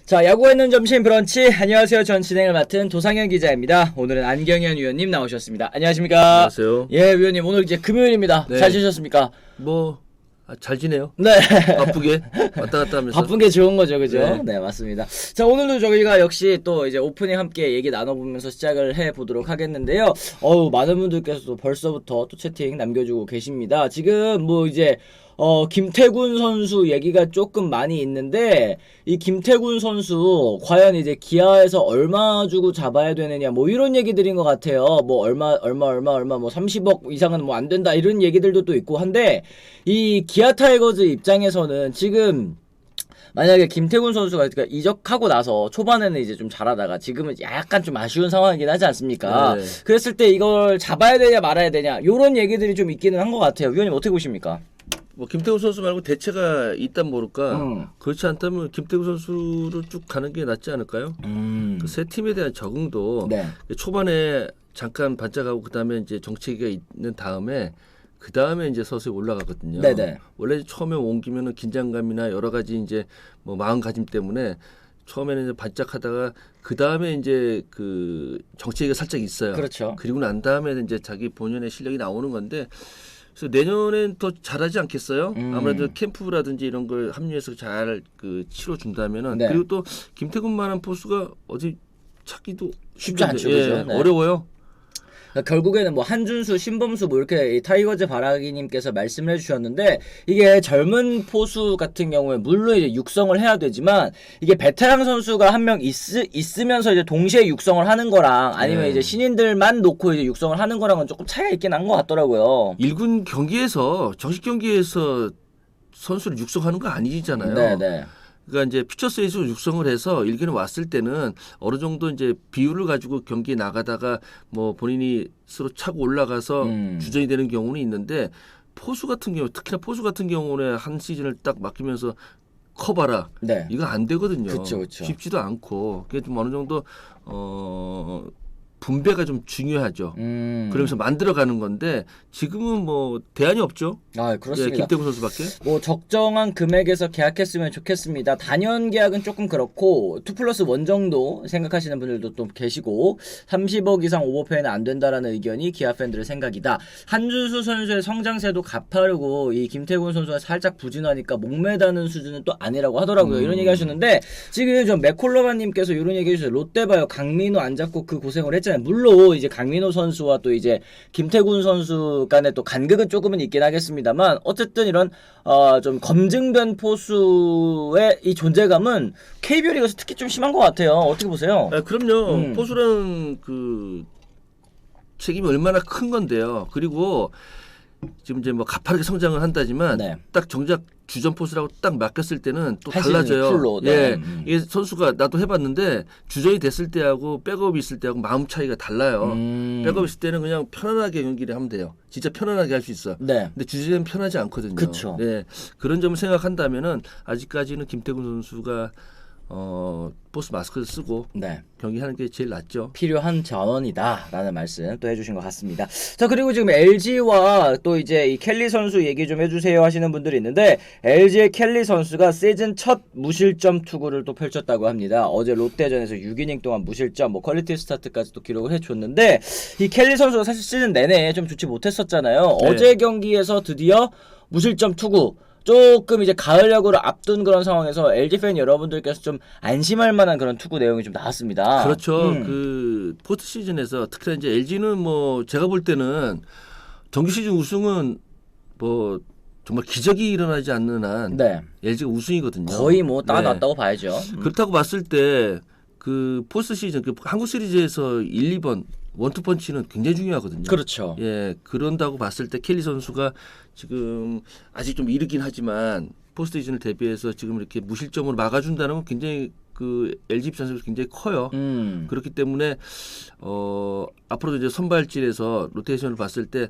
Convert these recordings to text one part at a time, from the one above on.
자, 야구가 있는 점심 브런치. 안녕하세요. 전 진행을 맡은 도상현 기자입니다. 오늘은 안경현 위원님 나오셨습니다. 안녕하십니까? 안녕하세요. 예, 위원님 오늘 이제 금요일입니다. 네. 잘 지내셨습니까? 잘 지내요. 네. 바쁘게 왔다 갔다 하면서. 바쁜 게 좋은 거죠, 그죠? 네. 네, 맞습니다. 자, 오늘도 저희가 역시 또 이제 오프닝 함께 얘기 나눠보면서 시작을 해보도록 하겠는데요. 많은 분들께서도 벌써부터 또 채팅 남겨주고 계십니다. 지금 뭐 이제 김태군 선수 얘기가 조금 많이 있는데, 이 김태군 선수, 과연 이제 기아에서 얼마 주고 잡아야 되느냐, 뭐 이런 얘기들인 것 같아요. 뭐 얼마, 뭐 30억 이상은 뭐 안 된다, 이런 얘기들도 또 있고 한데, 이 기아 타이거즈 입장에서는 지금, 만약에 김태군 선수가 그러니까 이적하고 나서 초반에는 이제 좀 잘하다가 지금은 약간 좀 아쉬운 상황이긴 하지 않습니까? 네. 그랬을 때 이걸 잡아야 되냐 말아야 되냐, 요런 얘기들이 좀 있기는 한 것 같아요. 위원님 어떻게 보십니까? 김태우 선수 말고 대체가 있단 모를까. 그렇지 않다면 김태우 선수를 쭉 가는 게 낫지 않을까요? 그 새 팀에 대한 적응도 네. 초반에 잠깐 반짝하고 그다음에 이제 정체기가 있는 다음에 그다음에 이제 서서히 올라가거든요. 네네. 원래 처음에 옮기면은 긴장감이나 여러 가지 이제 뭐 마음가짐 때문에 처음에는 이제 반짝하다가 그다음에 이제 그 정체기가 살짝 있어요. 그렇죠. 그리고 난 다음에 이제 자기 본연의 실력이 나오는 건데, 그래서 내년엔 더 잘하지 않겠어요? 아무래도 캠프라든지 이런 걸 합류해서 잘 그 치러 준다면은. 네. 그리고 또 김태군만한 포수가 어디 찾기도 쉽지 않죠, 예, 그죠? 네. 어려워요. 그러니까 결국에는 뭐 한준수, 신범수 뭐 이렇게 이 타이거즈 바라기님께서 말씀을 해주셨는데, 이게 젊은 포수 같은 경우에 물론 이제 육성을 해야 되지만, 이게 베테랑 선수가 한 명 있으면서 이제 동시에 육성을 하는 거랑 아니면 네. 이제 신인들만 놓고 이제 육성을 하는 거랑은 조금 차이가 있긴 한 것 같더라고요. 1군 경기에서 정식 경기에서 선수를 육성하는 거 아니잖아요. 네네. 그러니까 이제 퓨처스에서 육성을 해서 1군에 왔을 때는 어느 정도 이제 비율을 가지고 경기에 나가다가 뭐 본인이 스스로 차고 올라가서 주전이 되는 경우는 있는데, 포수 같은 경우, 특히나 포수 같은 경우는 한 시즌을 딱 맡기면서 커봐라. 네. 이거 안 되거든요. 그쵸. 쉽지도 않고. 그게 좀 어느 정도 분배가 좀 중요하죠. 그러면서 만들어가는 건데 지금은 뭐 대안이 없죠. 아, 예, 그렇습니다. 김태군 선수밖에. 뭐 적정한 금액에서 계약했으면 좋겠습니다. 단연 계약은 조금 그렇고 2+1 정도 생각하시는 분들도 또 계시고, 30억 이상 오버페이는 안 된다라는 의견이 기아 팬들의 생각이다. 한준수 선수의 성장세도 가파르고 이 김태군 선수가 살짝 부진하니까 목매다는 수준은 또 아니라고 하더라고요. 이런 얘기 하셨는데, 지금 좀 맥콜로바님께서 이런 얘기 해주셨어요. 롯데 봐요. 강민호 안 잡고 그 고생을 했잖아요. 물론 이제 강민호 선수와 또 이제 김태군 선수 간에 또 간극은 조금은 있긴 하겠습니다만, 어쨌든 이런 좀 검증된 포수의 이 존재감은 KBO 리그에서 특히 좀 심한 것 같아요. 어떻게 보세요? 아, 그럼요. 포수라는 그 책임이 얼마나 큰 건데요. 그리고 지금 이제 뭐 가파르게 성장을 한다지만 네. 딱 정작 주전 포수라고 딱 맡겼을 때는 또 한 시즌 달라져요. 풀로, 네. 예, 이게 선수가 나도 해봤는데 주전이 됐을 때하고 백업이 있을 때하고 마음 차이가 달라요. 백업 있을 때는 그냥 편안하게 경기를 하면 돼요. 진짜 편안하게 할 수 있어. 네. 근데 주전은 편하지 않거든요. 그쵸. 네, 그런 점을 생각한다면은 아직까지는 김태군 선수가 포스 마스크를 쓰고 네. 경기하는 게 제일 낫죠. 필요한 전원이다라는 말씀 또 해주신 것 같습니다. 자, 그리고 지금 LG와 또 이제 이 켈리 선수 얘기 좀 해주세요 하시는 분들이 있는데, LG의 켈리 선수가 시즌 첫 무실점 투구를 또 펼쳤다고 합니다. 어제 롯데전에서 6이닝 동안 무실점, 뭐 퀄리티 스타트까지 또 기록을 해줬는데, 이 켈리 선수가 사실 시즌 내내 좀 좋지 못했었잖아요. 네. 어제 경기에서 드디어 무실점 투구, 조금 이제 가을 야구를 앞둔 그런 상황에서 LG 팬 여러분들께서 좀 안심할 만한 그런 투구 내용이 좀 나왔습니다. 그렇죠. 그 포스트 시즌에서 특히나 이제 LG는 뭐 제가 볼 때는 정규 시즌 우승은 뭐 정말 기적이 일어나지 않는 한 네. LG가 우승이거든요. 거의 뭐 네. 따놨다고 봐야죠. 그렇다고 봤을 때 그 포스트 시즌, 그 한국 시리즈에서 1, 2번 원투펀치는 굉장히 중요하거든요. 그렇죠. 예, 그런다고 봤을 때 켈리 선수가 지금 아직 좀 이르긴 하지만 포스트 시즌을 대비해서 지금 이렇게 무실점으로 막아준다는 건 굉장히 그 LG 입장에서 굉장히 커요. 그렇기 때문에 앞으로도 이제 선발진에서 로테이션을 봤을 때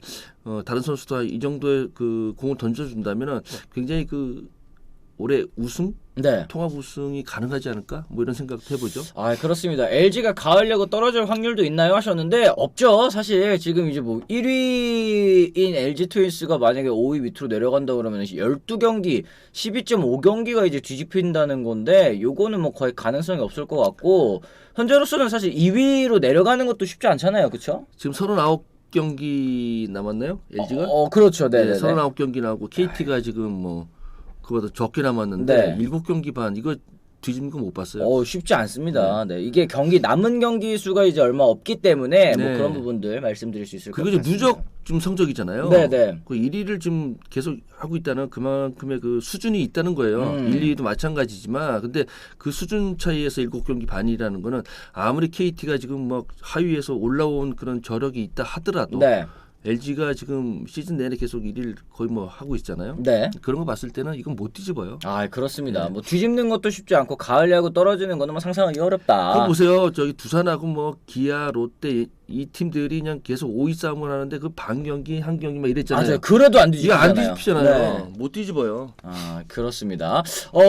다른 선수도 이 정도의 그 공을 던져준다면은 굉장히 그 올해 우승 네. 통합 우승이 가능하지 않을까? 뭐 이런 생각도 해보죠. 아, 그렇습니다. LG가 가을 야구 떨어질 확률도 있나요? 하셨는데 없죠. 사실 지금 이제 뭐 1위인 LG 트윈스가 만약에 5위 밑으로 내려간다 그러면 12경기, 12.5경기가 이제 뒤집힌다는 건데 요거는 뭐 거의 가능성이 없을 것 같고 현재로서는 사실 2위로 내려가는 것도 쉽지 않잖아요. 그렇죠? 지금 39경기 남았나요? LG가? 그렇죠. 네, 네, 네. 39경기 나오고 KT가 지금 뭐 그보다 적게 남았는데 네. 7경기 반 이거 뒤집는 거 못 봤어요. 쉽지 않습니다. 네. 이게 남은 경기 수가 이제 얼마 없기 때문에 뭐 네. 그런 부분들 말씀드릴 수 있을 것 그리고 같습니다. 이제 누적 좀 성적이잖아요. 네네. 그 1위를 지금 계속 하고 있다는 그만큼의 그 수준이 있다는 거예요. 1, 2위도 마찬가지지만 근데 그 수준 차이에서 7경기 반이라는 거는 아무리 KT가 지금 뭐 하위에서 올라온 그런 저력이 있다 하더라도 네. LG가 지금 시즌 내내 계속 1위를 거의 뭐 하고 있잖아요. 네. 그런 거 봤을 때는 이건 못 뒤집어요. 아, 그렇습니다. 네. 뭐 뒤집는 것도 쉽지 않고 가을 야구 떨어지는 거는 뭐 상상하기 어렵다. 그거 보세요. 저기 두산하고 뭐 기아, 롯데 이 팀들이 그냥 계속 5위 싸움을 하는데 그 반 경기, 한 경기 막 이랬잖아요. 맞아요. 그래도 안 이게 안 뒤집히잖아요. 뒤집히잖아요. 네. 못 뒤집어요. 아, 그렇습니다.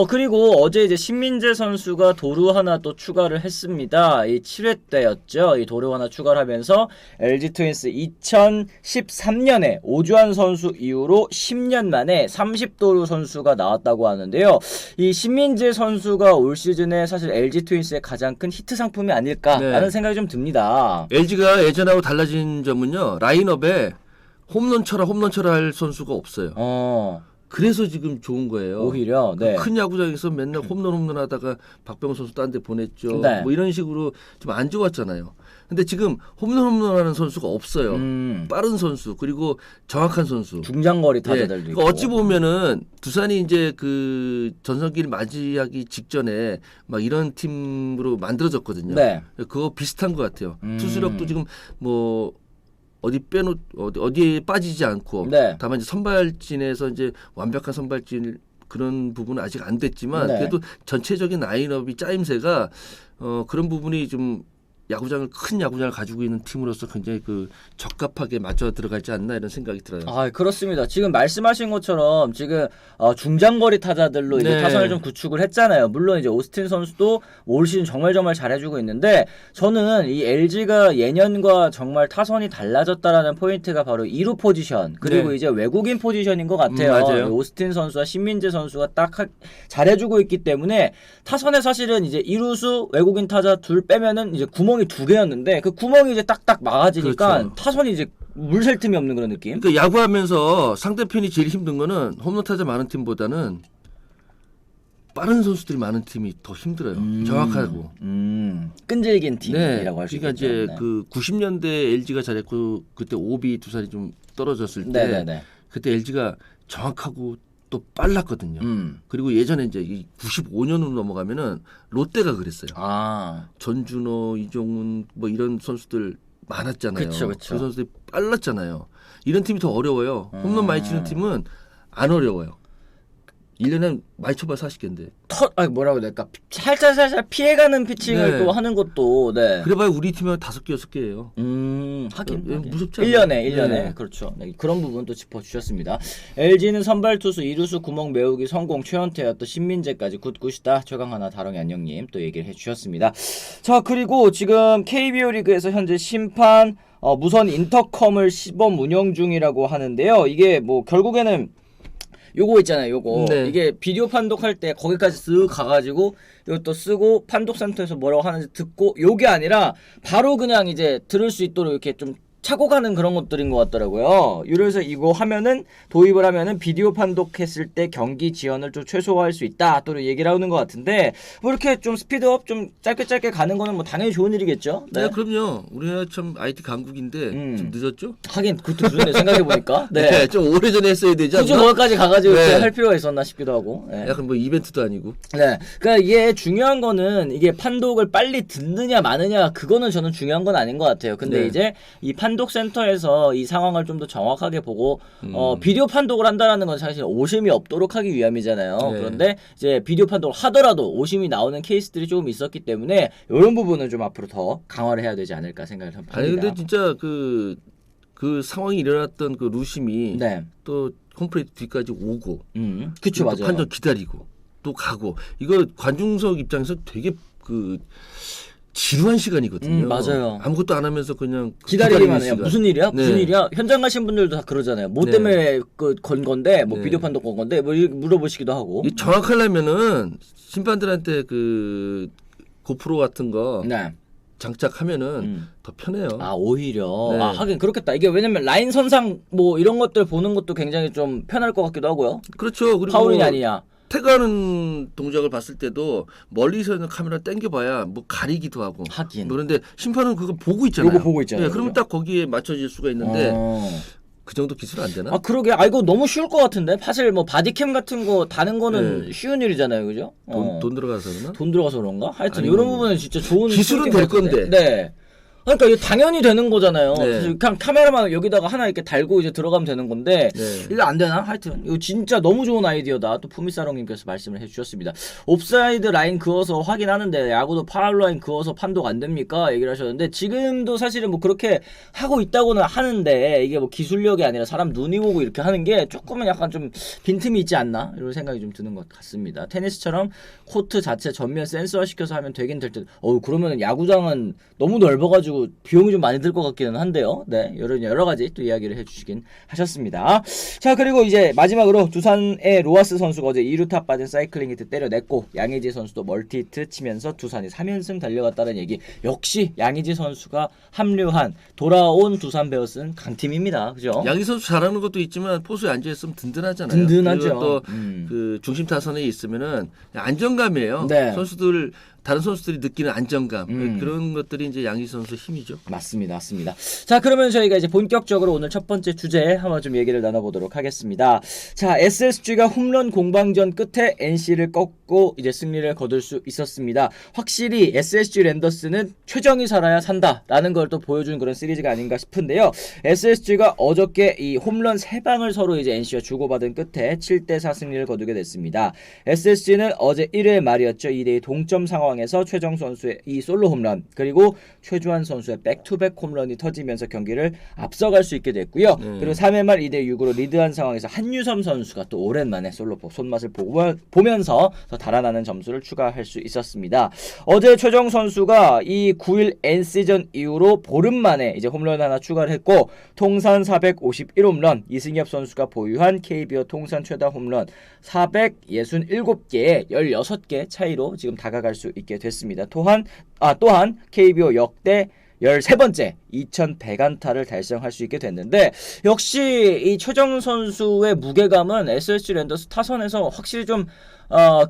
그리고 어제 이제 신민재 선수가 도루 하나 또 추가를 했습니다. 이 7회 때였죠. 이 도루 하나 추가를 하면서 LG 트윈스 2013년에 오주환 선수 이후로 10년 만에 30도루 선수가 나왔다고 하는데요. 이 신민재 선수가 올 시즌에 사실 LG 트윈스의 가장 큰 히트 상품이 아닐까라는 네. 생각이 좀 듭니다. LG가 예전하고 달라진 점은요. 라인업에 홈런 쳐라 할 선수가 없어요. 그래서 지금 좋은 거예요. 오히려 네. 큰 야구장에서 맨날 홈런 하다가 박병호 선수 딴 데 보냈죠. 네. 뭐 이런 식으로 좀 안 좋았잖아요. 근데 지금 홈런 하는 선수가 없어요. 빠른 선수 그리고 정확한 선수. 중장거리 예. 타자들도 있고. 그러니까 어찌 보면은 두산이 이제 그 전성기를 맞이하기 직전에 막 이런 팀으로 만들어졌거든요. 네. 그거 비슷한 것 같아요. 투수력도 지금 뭐 어디에 빠지지 않고 네. 다만 이제 선발진에서 이제 완벽한 선발진 그런 부분은 아직 안 됐지만 네. 그래도 전체적인 라인업이 짜임새가 그런 부분이 좀 큰 야구장을 가지고 있는 팀으로서 굉장히 그 적합하게 맞춰 들어가지 않나 이런 생각이 들어요. 아, 그렇습니다. 지금 말씀하신 것처럼 지금 중장거리 타자들로 이제 네. 타선을 좀 구축을 했잖아요. 물론 이제 오스틴 선수도 올 시즌 정말 잘해주고 있는데 저는 이 LG가 예년과 정말 타선이 달라졌다라는 포인트가 바로 2루 포지션 그리고 네. 이제 외국인 포지션인 것 같아요. 맞아요. 오스틴 선수와 신민재 선수가 딱 잘해주고 있기 때문에 타선에 사실은 이제 2루수 외국인 타자 둘 빼면은 이제 구멍이 2개였는데 그 구멍이 이제 딱딱 막아지니까 그렇죠. 타선이 이제 물 셀 틈이 없는 그런 느낌. 그러니까 야구하면서 상대편이 제일 힘든 거는 홈런 타자 많은 팀보다는 빠른 선수들이 많은 팀이 더 힘들어요. 정확하고. 끈질긴 팀이라고 네. 할 수 그러니까 있겠죠. 이제 네. 그 90년대 LG가 잘했고 그때 오비 두산이 좀 떨어졌을 때 네네네. 그때 LG가 정확하고 또 빨랐거든요. 음. 그리고 예전에 이제 이 95년으로 넘어가면은 롯데가 그랬어요. 아, 전준호, 이종훈 뭐 이런 선수들 많았잖아요. 그쵸. 그 선수들이 빨랐잖아요. 이런 팀이 더 어려워요. 홈런 많이 치는 팀은 안 어려워요. 1년에 많이 쳐봐 40개인데. 뭐라고 해야 될까? 살짝 피해가는 피칭을 네. 또 하는 것도, 네. 그래봐야 우리 팀은 5개, 6개예요. 하긴. 무섭지 1년에. 네. 그렇죠. 네, 그런 부분도 짚어주셨습니다. LG는 선발 투수 2루수 구멍 메우기 성공 최현태와 또 신민재까지 굿굿이다. 최강하나 다롱이 안녕님 또 얘기를 해주셨습니다. 자, 그리고 지금 KBO 리그에서 현재 심판 무선 인터컴을 시범 운영 중이라고 하는데요. 이게 뭐 결국에는 요거 있잖아요. 요거 네. 이게 비디오 판독할 때 거기까지 쓱 가가지고 이것도 쓰고 판독센터에서 뭐라고 하는지 듣고 요게 아니라 바로 그냥 이제 들을 수 있도록 이렇게 좀 차고 가는 그런 것들인 것 같더라고요. 그래서 이거 하면은 도입을 하면은 비디오 판독했을 때 경기 지연을 좀 최소화할 수 있다. 또 얘기를 하는 것 같은데 뭐 이렇게 좀 스피드업 좀 짧게 가는 거는 뭐 당연히 좋은 일이겠죠. 네, 그럼요. 우리나라 참 IT 강국인데 좀 늦었죠? 하긴 그것도 늦었네 생각해 보니까. 네. 좀 오래전에 했어야 되지 굳이 않나? 거기까지 가가지고 네. 할 필요가 있었나 싶기도 하고. 네. 약간 뭐 이벤트도 아니고. 네, 그러니까 이게 중요한 거는 이게 판독을 빨리 듣느냐 마느냐 그거는 저는 중요한 건 아닌 것 같아요. 근데 네. 이제 이 판독 센터에서 이 상황을 좀 더 정확하게 보고 비디오 판독을 한다라는 건 사실 오심이 없도록 하기 위함이잖아요. 네. 그런데 이제 비디오 판독을 하더라도 오심이 나오는 케이스들이 조금 있었기 때문에 이런 부분은 좀 앞으로 더 강화를 해야 되지 않을까 생각을 합니다. 아니 근데 진짜 그 상황이 일어났던 그 루심이 네, 또 홈플레이트 뒤까지 오고 그쵸 또 맞아요. 판정 기다리고 또 가고 이거 관중석 입장에서 되게 그 지루한 시간이거든요. 맞아요. 아무것도 안 하면서 그냥 기다리기만 해요. 시간. 무슨 일이야? 네. 무슨 일이야? 현장 가신 분들도 다 그러잖아요. 뭐 네. 때문에 건 건데, 뭐 네. 비디오 판독 건 건데, 뭐 물어보시기도 하고. 이 정확하려면은 심판들한테 그 고프로 같은 거 네. 장착하면은 더 편해요. 아, 오히려. 네. 아, 하긴 그렇겠다. 이게 왜냐면 라인 선상 뭐 이런 것들 보는 것도 굉장히 좀 편할 것 같기도 하고요. 그렇죠. 그리고 파울이냐 아니냐. 태그하는 동작을 봤을 때도 멀리서 있는 카메라 당겨봐야 뭐 가리기도 하고. 하긴. 뭐 그런데 심판은 그거 보고 있잖아요. 요거 보고 있잖아요. 네, 그러면 그죠? 딱 거기에 맞춰질 수가 있는데 어. 그 정도 기술 안 되나? 아, 그러게. 아, 이거 너무 쉬울 것 같은데? 사실 뭐 바디캠 같은 거 다는 거는 네. 쉬운 일이잖아요. 그죠? 돈 들어가서 그러나? 돈 들어가서 그런가? 하여튼 아니, 이런 부분은 진짜 좋은 기술은 꿀팁 될 같은데. 건데. 네. 그러니까 이게 당연히 되는 거잖아요. 네. 사실 그냥 카메라만 여기다가 하나 이렇게 달고 이제 들어가면 되는 건데 네. 이거 안 되나? 하여튼 이거 진짜 너무 좋은 아이디어다. 또 푸미사롱님께서 말씀을 해주셨습니다. 옵사이드 라인 그어서 확인하는데 야구도 파울 라인 그어서 판독 안 됩니까? 얘기를 하셨는데 지금도 사실은 뭐 그렇게 하고 있다고는 하는데 이게 뭐 기술력이 아니라 사람 눈이 보고 이렇게 하는 게 조금은 약간 좀 빈틈이 있지 않나? 이런 생각이 좀 드는 것 같습니다. 테니스처럼 코트 자체 전면 센서화 시켜서 하면 되긴 될 듯. 그러면은 야구장은 너무 넓어가지고 비용이 좀 많이 들 것 같기는 한데요. 네, 여러 가지 또 이야기를 해주시긴 하셨습니다. 자, 그리고 이제 마지막으로 두산의 로하스 선수가 어제 2루타 빠진 사이클링 히트 때려냈고 양의지 선수도 멀티 히트 치면서 두산이 3연승 달려갔다는 얘기. 역시 양의지 선수가 합류한 돌아온 두산 베어스는 강팀입니다. 그죠? 양희 선수 잘하는 것도 있지만 포수에 앉아 있으면 든든하잖아요. 든든하죠. 그리고 또 그 중심 타선에 있으면은 안정감이에요. 네. 다른 선수들이 느끼는 안정감 그런 것들이 이제 양희 선수 힘이죠. 맞습니다. 자, 그러면 저희가 이제 본격적으로 오늘 첫 번째 주제 한번 좀 얘기를 나눠보도록 하겠습니다. 자, SSG가 홈런 공방전 끝에 NC를 꺾고 이제 승리를 거둘 수 있었습니다. 확실히 SSG 랜더스는 최정이 살아야 산다라는 걸 또 보여준 그런 시리즈가 아닌가 싶은데요. SSG가 어저께 이 홈런 3방을 서로 이제 NC와 주고받은 끝에 7대4 승리를 거두게 됐습니다. SSG는 어제 1회 말이었죠. 2대2 동점 상황에서 최정 선수의 이 솔로 홈런 그리고 최주환 선수의 백투백 홈런이 터지면서 경기를 앞서갈 수 있게 됐고요. 그리고 3회 말 2대6으로 리드한 상황에서 한유섬 선수가 또 오랜만에 솔로 손맛을 보면서 더 달아나는 점수를 추가할 수 있었습니다. 어제 최정 선수가 이 9일 N시즌 이후로 보름 만에 이제 홈런 하나 추가를 했고 통산 451홈런 이승엽 선수가 보유한 KBO 통산 최다 홈런 467개에 16개 차이로 지금 다가갈 수 있게 됐습니다. 또한 KBO 역대 13번째 2100안타를 달성할 수 있게 됐는데 역시 이 최정 선수의 무게감은 SSG 랜더스 타선에서 확실히 좀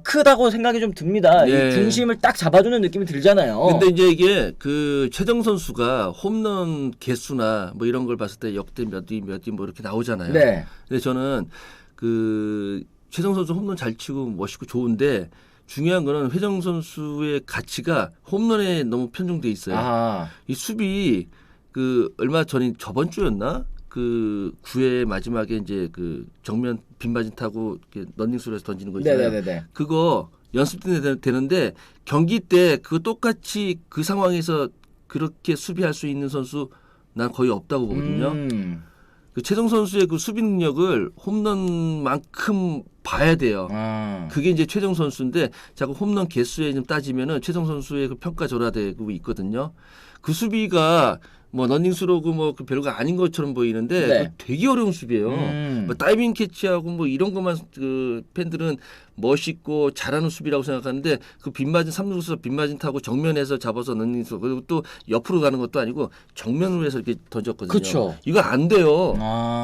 크다고 생각이 좀 듭니다. 네. 이 중심을 딱 잡아주는 느낌이 들잖아요. 근데 이제 이게 그 최정 선수가 홈런 개수나 뭐 이런 걸 봤을 때 역대 몇 위 뭐 이렇게 나오잖아요. 네. 근데 저는 그 최정 선수 홈런 잘 치고 멋있고 좋은데 중요한 거는 회정 선수의 가치가 홈런에 너무 편중돼 있어요. 이 수비 그 얼마 전인 저번 주였나? 그 9회 마지막에 이제 그 정면 빈바진 타고 이렇게 런닝스로에서 던지는 거 있잖아요. 네네네. 그거 연습 때 되는데 경기 때 그 똑같이 그 상황에서 그렇게 수비할 수 있는 선수 난 거의 없다고 보거든요. 그 최정 선수의 그 수비 능력을 홈런만큼 봐야 돼요. 그게 이제 최정 선수인데 자꾸 홈런 개수에 좀 따지면은 최정 선수의 그 평가 절하되고 있거든요. 그 수비가 뭐 런닝스로고 뭐 그 별거 아닌 것처럼 보이는데 네. 되게 어려운 수비예요. 뭐 다이빙 캐치하고 뭐 이런 것만 그 팬들은 멋있고 잘하는 수비라고 생각하는데 그 빈마진 3루에서 빈마진 타고 정면에서 잡아서 런닝스로 그리고 또 옆으로 가는 것도 아니고 정면으로 해서 이렇게 던졌거든요. 그쵸. 이거 안 돼요.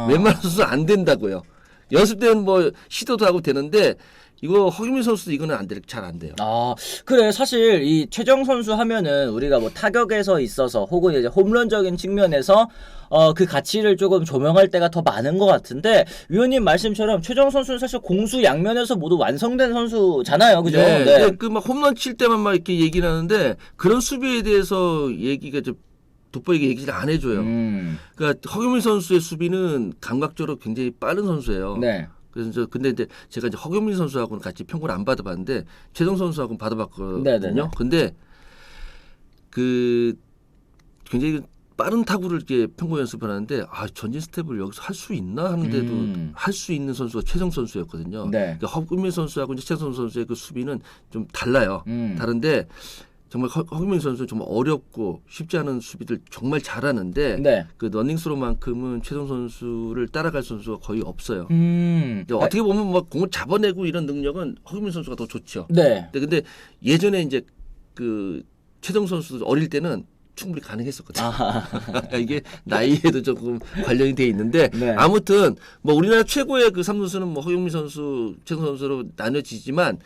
웬만한 선수 안 된다고요. 연습 때는 뭐 시도도 하고 되는데 이거 허규민 선수도 이거는 잘 안 돼요. 그래 사실 이 최정 선수 하면은 우리가 뭐 타격에서 있어서 혹은 이제 홈런적인 측면에서 그 가치를 조금 조명할 때가 더 많은 것 같은데 위원님 말씀처럼 최정 선수는 사실 공수 양면에서 모두 완성된 선수잖아요, 그죠? 네. 그 막 홈런 칠 때만 막 이렇게 얘기를 하는데 그런 수비에 대해서 얘기가 좀 돋보이게 얘기를 안 해줘요. 그러니까 허규민 선수의 수비는 감각적으로 굉장히 빠른 선수예요. 네. 그래서 근데 이제 제가 이제 허경민 선수하고는 같이 평가를 안 받아봤는데 최정 선수하고는 받아봤거든요. 네네네. 근데 그 굉장히 빠른 타구를 이렇게 평고 연습을 하는데 전진 스텝을 여기서 할 수 있나 하는데도 할 수 있는 선수가 최정 선수였거든요. 네. 그러니까 허금민 선수하고 이제 최정 선수의 그 수비는 좀 달라요. 다른데 정말 허금민 선수는 정말 어렵고 쉽지 않은 수비를 정말 잘하는데 네. 그 러닝스로만큼은 최정 선수를 따라갈 선수가 거의 없어요. 어떻게 보면 막 공을 잡아내고 이런 능력은 허금민 선수가 더 좋죠. 네. 근데 예전에 이제 그 최정 선수 어릴 때는 충분히 가능했었거든요. 이게 나이에도 조금 관련이 돼 있는데 네. 아무튼 뭐 우리나라 최고의 그 3루수는 뭐 허경민 선수, 최정 선수로 나눠지지만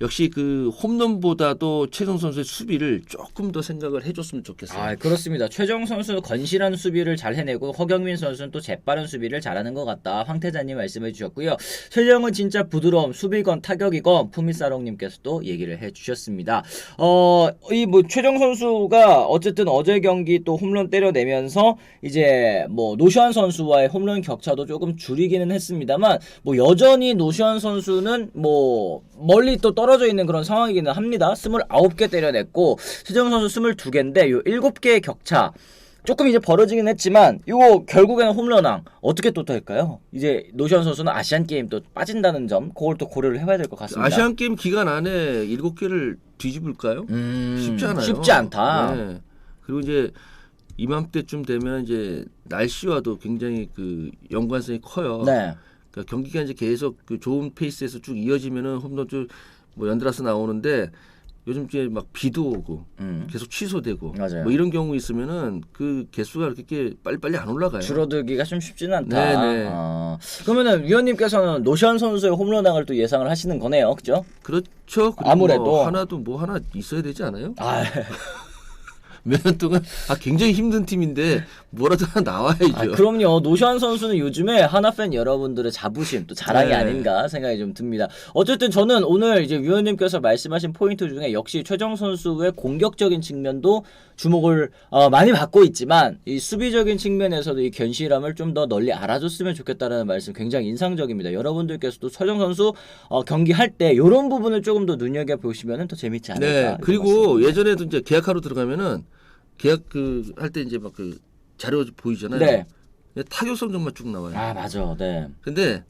역시 그 홈런보다도 최정 선수의 수비를 조금 더 생각을 해줬으면 좋겠어요. 그렇습니다. 최정 선수 건실한 수비를 잘 해내고 허경민 선수는 또 재빠른 수비를 잘하는 것 같다. 황태자님 말씀해 주셨고요. 최정은 진짜 부드러움, 수비건 타격이건 푸미사롱님께서도 얘기를 해주셨습니다. 이 뭐 최정 선수가 어쨌든 어제 경기 또 홈런 때려내면서 이제 뭐 노시환 선수와의 홈런 격차도 조금 줄이기는 했습니다만 뭐 여전히 노시환 선수는 뭐 멀리 또 떨어져 있는 그런 상황이기는 합니다. 29개 때려냈고 최정 선수 22개인데 요 7개의 격차 조금 이제 벌어지긴 했지만 이거 결국에는 홈런왕 어떻게 또 될까요? 이제 노시환 선수는 아시안 게임 또 빠진다는 점 그걸 또 고려를 해봐야 될 것 같습니다. 아시안 게임 기간 안에 7개를 뒤집을까요? 쉽지 않아요. 쉽지 않다. 네. 그리고 이제 이맘때쯤 되면 이제 날씨와도 굉장히 그 연관성이 커요. 네. 그러니까 경기가 이제 계속 그 좋은 페이스에서 쭉 이어지면은 홈런 쭉 뭐 연달아서 나오는데 요즘 이제 막 비도 오고 계속 취소되고 맞아요. 뭐 이런 경우 있으면은 그 개수가 그렇게 빨리빨리 안 올라가요. 줄어들기가 좀 쉽지는 않다. 네네. 그러면은 위원님께서는 노시환 선수의 홈런왕을 또 예상을 하시는 거네요, 그죠? 그렇죠. 그리고 아무래도 뭐 하나 있어야 되지 않아요? 아, 몇 년 동안 굉장히 힘든 팀인데 뭐라도 하나 나와야죠. 그럼요. 노시환 선수는 요즘에 하나 팬 여러분들의 자부심 또 자랑이 네. 아닌가 생각이 좀 듭니다. 어쨌든 저는 오늘 이제 위원님께서 말씀하신 포인트 중에 역시 최정 선수의 공격적인 측면도 주목을 많이 받고 있지만 이 수비적인 측면에서도 이 견실함을 좀 더 널리 알아줬으면 좋겠다는 말씀 굉장히 인상적입니다. 여러분들께서도 최정 선수 경기할 때 이런 부분을 조금 더 눈여겨 보시면 더 재밌지 않을까. 네. 그리고 예전에도 이제 계약하러 들어가면은 계약 그 할 때 이제 막 그 자료 보이잖아요. 네. 타격성 정말 쭉 나와요. 맞아. 네. 근데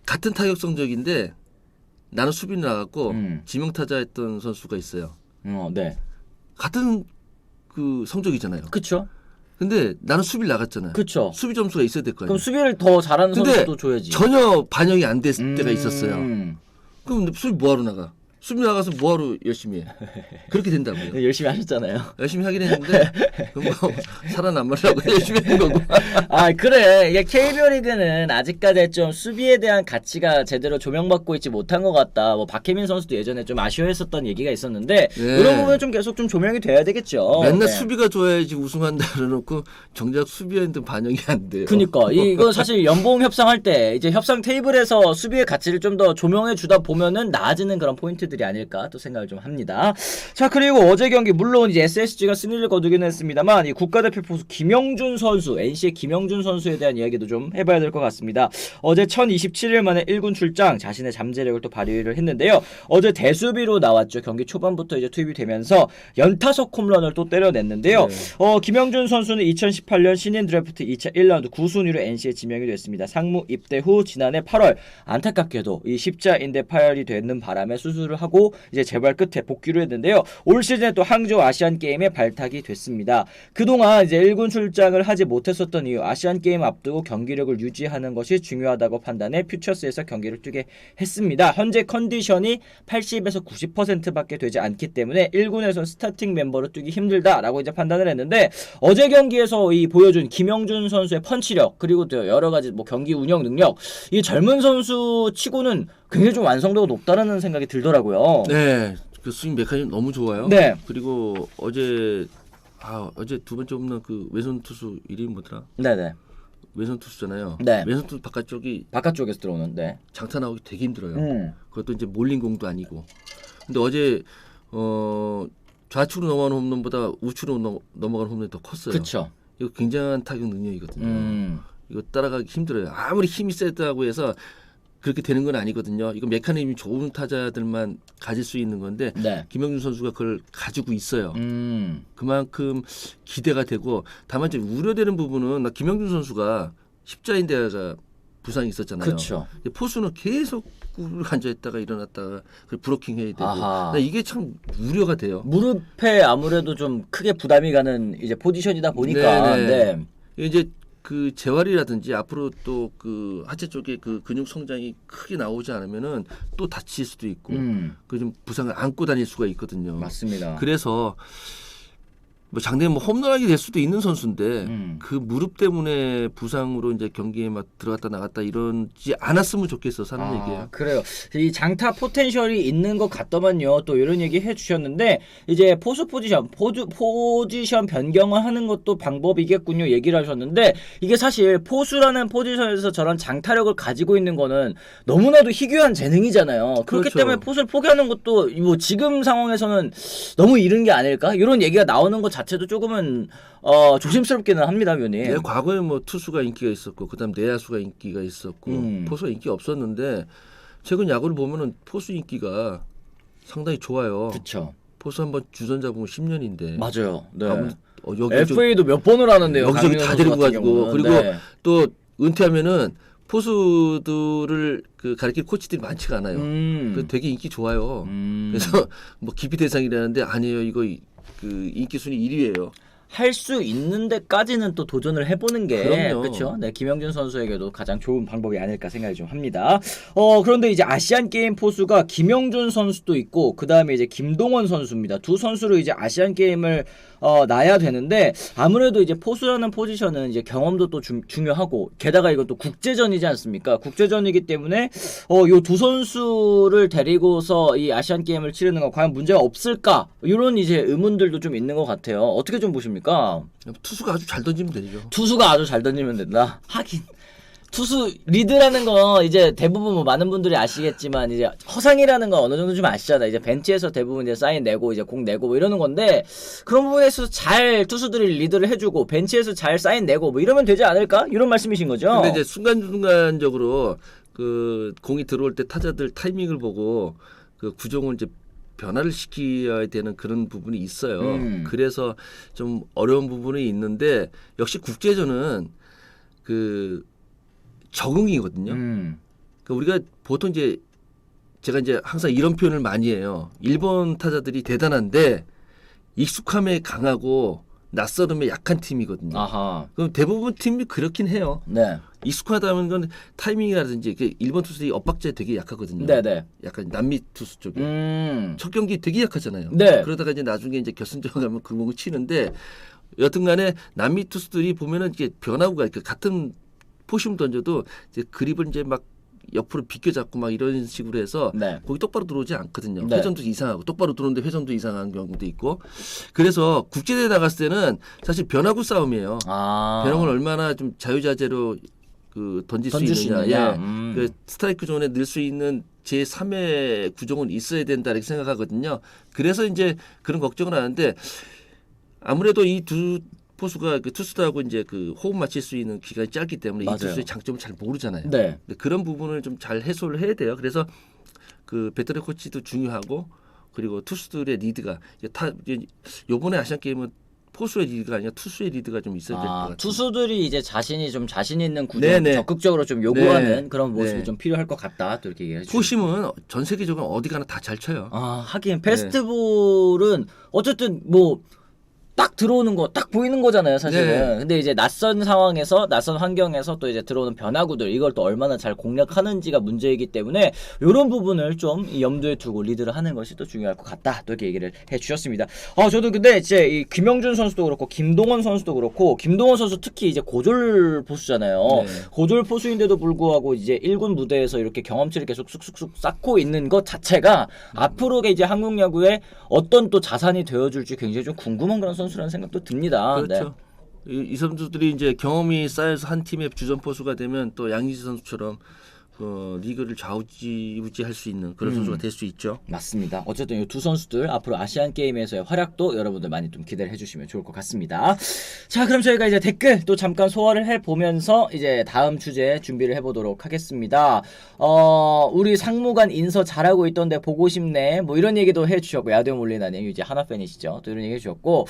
같은 타격 성적인데 나는 수비 나갔고 지명 타자 했던 선수가 있어요. 네. 같은 그 성적이잖아요. 그렇죠. 근데 나는 수비를 나갔잖아요. 그렇죠. 수비 점수가 있어야 될 거 아니에요. 그럼 수비를 더 잘하는 선수도 줘야지. 전혀 반영이 안 됐을 때가 있었어요. 그럼 수비 뭐하러 나가? 수비 나가서 뭐하러 열심히 해? 그렇게 된다고요. 네, 열심히 하셨잖아요. 열심히 하긴 했는데 그럼 뭐 살아남으려고 열심히 한 거고. 그래. 이게 KBO 리그는 아직까지 좀 수비에 대한 가치가 제대로 조명받고 있지 못한 것 같다. 뭐 박혜민 선수도 예전에 좀 아쉬워했었던 얘기가 있었는데 네. 이런 부분 좀 계속 좀 조명이 돼야 되겠죠. 맨날 네. 수비가 좋아야지 우승한다 그래놓고 정작 수비에는 반영이 안 돼요. 그니까 이거 사실 연봉 협상할 때 이제 협상 테이블에서 수비의 가치를 좀 더 조명해 주다 보면은 나아지는 그런 포인트들이 아닐까 또 생각을 좀 합니다. 자, 그리고 어제 경기 물론 이제 SSG가 승리를 거두기는 했습니다만 이 국가대표 포수 김영준 선수, NC의 김영준 선수에 대한 이야기도 좀 해봐야 될 것 같습니다. 어제 1027일 만에 1군 출장 자신의 잠재력을 또 발휘를 했는데요. 어제 대수비로 나왔죠. 경기 초반부터 이제 투입이 되면서 연타석 홈런을 또 때려냈는데요. 네. 김영준 선수는 2018년 신인 드래프트 2차 1라운드 9순위로 NC에 지명이 됐습니다. 상무 입대 후 지난해 8월 안타깝게도 이 십자인대 파열이 되는 바람에 수술을 하고 이제 재발 끝에 복귀를 했는데요. 올 시즌에 또 항저우 아시안 게임에 발탁이 됐습니다. 그동안 이제 1군 출장을 하지 못했었던 이유 아시안 게임 앞두고 경기력을 유지하는 것이 중요하다고 판단해 퓨처스에서 경기를 뛰게 했습니다. 현재 컨디션이 80에서 90%밖에 되지 않기 때문에 1군에선 스타팅 멤버로 뛰기 힘들다라고 이제 판단을 했는데 어제 경기에서 이 보여준 김영준 선수의 펀치력 그리고 또 여러 가지 뭐 경기 운영 능력 이 젊은 선수 치고는 굉장히 좀 완성도가 높다라는 생각이 들더라고요. 네, 그 스윙 메커니즘 너무 좋아요. 네. 그리고 어제 두 번째 홈런 그 왼손 투수 이름이 뭐더라? 네네. 왼손 투수잖아요. 네. 왼손 투수 바깥쪽이 바깥쪽에서 들어오는. 네. 장타 나오기 되게 힘들어요. 그것도 이제 몰린 공도 아니고. 근데 어제 좌측으로 넘어가는 홈런보다 우측으로 넘어가는 홈런이 더 컸어요. 그렇죠. 이거 굉장한 타격 능력이거든요. 이거 따라가기 힘들어요. 아무리 힘이 세다고 해서 그렇게 되는 건 아니거든요. 이거 메커니즘이 좋은 타자들만 가질 수 있는 건데 네. 김영준 선수가 그걸 가지고 있어요. 그만큼 기대가 되고 다만 이제 우려되는 부분은 나 김영준 선수가 십자인대가 부상이 있었잖아요. 그렇죠. 포수는 계속 앉아 있다가 일어났다가 브로킹 해야 되고 아하. 나 이게 참 우려가 돼요. 무릎에 아무래도 좀 크게 부담이 가는 이제 포지션이다 보니까 네네. 네. 이제 그 재활이라든지 앞으로 또 그 하체 쪽에 그 근육 성장이 크게 나오지 않으면은 또 다칠 수도 있고 그 좀 부상을 안고 다닐 수가 있거든요. 맞습니다. 그래서 뭐 장대는 뭐 홈런하게 될 수도 있는 선수인데 그 무릎 때문에 부상으로 이제 경기에 막 들어갔다 나갔다 이러지 않았으면 좋겠어 사는 얘기예요. 그래요. 이 장타 포텐셜이 있는 것 같더만요. 또 이런 얘기 해주셨는데 이제 포수 포지션 변경을 하는 것도 방법이겠군요. 얘기를 하셨는데 이게 사실 포수라는 포지션에서 저런 장타력을 가지고 있는 거는 너무나도 희귀한 재능이잖아요. 그렇기 그렇죠. 때문에 포수를 포기하는 것도 뭐 지금 상황에서는 너무 이른 게 아닐까? 이런 얘기가 나오는 것 자체도 조금은 조심스럽기는 합니다, 위원님. 네, 과거에 뭐 투수가 인기가 있었고 그다음 내야수가 인기가 있었고 포수가 인기 없었는데 최근 야구를 보면은 포수 인기가 상당히 좋아요. 그렇죠. 포수 한번 주전 잡으면 10년인데. 맞아요. 네. 여기 FA도 몇 번을 하는데요. 여기저기 다 데리고 가지고 그리고 네. 또 은퇴하면은 포수들을 그 가르칠 코치들이 많지가 않아요. 그래서 되게 인기 좋아요. 그래서 뭐 기피 대상이라는데 아니에요. 이거 그 인기 순위 1위예요. 할 수 있는 데까지는 또 도전을 해보는 게 그럼요. 그렇죠. 네, 김영준 선수에게도 가장 좋은 방법이 아닐까 생각이 좀 합니다. 그런데 이제 아시안 게임 포수가 김영준 선수도 있고 그 다음에 이제 김동원 선수입니다. 두 선수로 이제 아시안 게임을 나야 되는데 아무래도 이제 포수라는 포지션은 이제 경험도 또 중요하고 게다가 이것도 국제전이지 않습니까? 국제전이기 때문에 요 두 선수를 데리고서 이 아시안 게임을 치르는 거 과연 문제가 없을까? 이런 이제 의문들도 좀 있는 것 같아요. 어떻게 좀 보십니까? 투수가 아주 잘 던지면 되죠. 투수가 아주 잘 던지면 된다. 하긴 투수 리드라는 거 이제 대부분 뭐 많은 분들이 아시겠지만 이제 허상이라는 거 어느 정도 좀 아시잖아요. 이제 벤치에서 대부분 이제 사인 내고 이제 공 내고 뭐 이러는 건데 그런 부분에서 잘 투수들이 리드를 해주고 벤치에서 잘 사인 내고 뭐 이러면 되지 않을까? 이런 말씀이신 거죠? 근데 이제 순간순간적으로 그 공이 들어올 때 타자들 타이밍을 보고 그 구종을 이제 변화를 시켜야 되는 그런 부분이 있어요. 그래서 좀 어려운 부분이 있는데 역시 국제전은 그 적응이거든요. 그러니까 우리가 보통 이제 제가 이제 항상 이런 표현을 많이 해요. 일본 타자들이 대단한데 익숙함에 강하고 낯설음에 약한 팀이거든요. 아하. 그럼 대부분 팀이 그렇긴 해요. 네. 익숙하다는 건 타이밍이라든지 일본 투수들이 엇박자에 되게 약하거든요. 네네. 약간 남미 투수 쪽에 첫 경기 되게 약하잖아요. 네. 그러다가 이제 나중에 이제 결승전 가면 그 공을 치는데 여튼간에 남미 투수들이 보면은 이게 변화구가 같은 포심 던져도 이제 그립을 이제 막 옆으로 비껴잡고 막 이런 식으로 해서 네. 거기 똑바로 들어오지 않거든요. 네. 회전도 이상하고 똑바로 들어오는데 회전도 이상한 경우도 있고 그래서 국제대회 나갔을 때는 사실 변화구 싸움이에요. 변화구를 얼마나 좀 자유자재로 그 던질 수 있느냐. 예. 그 스트라이크 존에 넣을 수 있는 제3의 구종은 있어야 된다 이렇게 생각하거든요. 그래서 이제 그런 걱정을 하는데 아무래도 이 두 포수가 그 투수들하고 이제 그 호흡 맞출 수 있는 기간이 짧기 때문에 맞아요. 이 투수의 장점을 잘 모르잖아요. 네. 근데 그런 부분을 좀 잘 해소를 해야 돼요. 그래서 그 배터리 코치도 중요하고 그리고 투수들의 리드가 요번에 아시안 게임은 포수의 리드가 아니라 투수의 리드가 좀 있어야 될 것 같아요. 투수들이 이제 좀 자신 있는 구종 네네. 적극적으로 좀 요구하는 네. 그런 모습이 네. 좀 필요할 것 같다. 또 이렇게 얘기해 주시죠. 포심은 전 세계적으로 어디 가나 다 잘 쳐요. 하긴 페스티벌은 어쨌든 뭐 딱 들어오는 거, 딱 보이는 거잖아요, 사실은. 네. 근데 이제 낯선 상황에서, 낯선 환경에서 또 이제 들어오는 변화구들, 이걸 또 얼마나 잘 공략하는지가 문제이기 때문에, 이런 부분을 좀 염두에 두고 리드를 하는 것이 또 중요할 것 같다. 또 이렇게 얘기를 해 주셨습니다. 저도 근데 이제 이 김영준 선수도 그렇고, 김동원 선수도 그렇고, 김동원 선수 특히 이제 고졸 포수잖아요. 네. 고졸 포수인데도 불구하고 이제 1군 무대에서 이렇게 경험치를 계속 쑥쑥쑥 쌓고 있는 것 자체가 앞으로 이제 한국 야구에 어떤 또 자산이 되어줄지 굉장히 좀 궁금한 그런 선수라는 생각도 듭니다. 그렇죠. 이 선수들이 이제 경험이 쌓여서 한 팀의 주전 포수가 되면 또 양의지 선수처럼 리그를 좌우지우지할 수 있는 그런 선수가 될 수 있죠. 맞습니다. 어쨌든 이 두 선수들 앞으로 아시안 게임에서의 활약도 여러분들 많이 좀 기대를 해주시면 좋을 것 같습니다. 자, 그럼 저희가 이제 댓글 또 잠깐 소화를 해보면서 이제 다음 주제 준비를 해보도록 하겠습니다. 우리 상무관 인서 잘하고 있던데 보고 싶네. 뭐 이런 얘기도 해주셨고, 야대용 올리나님 이제 하나 팬이시죠. 또 이런 얘기 해주셨고,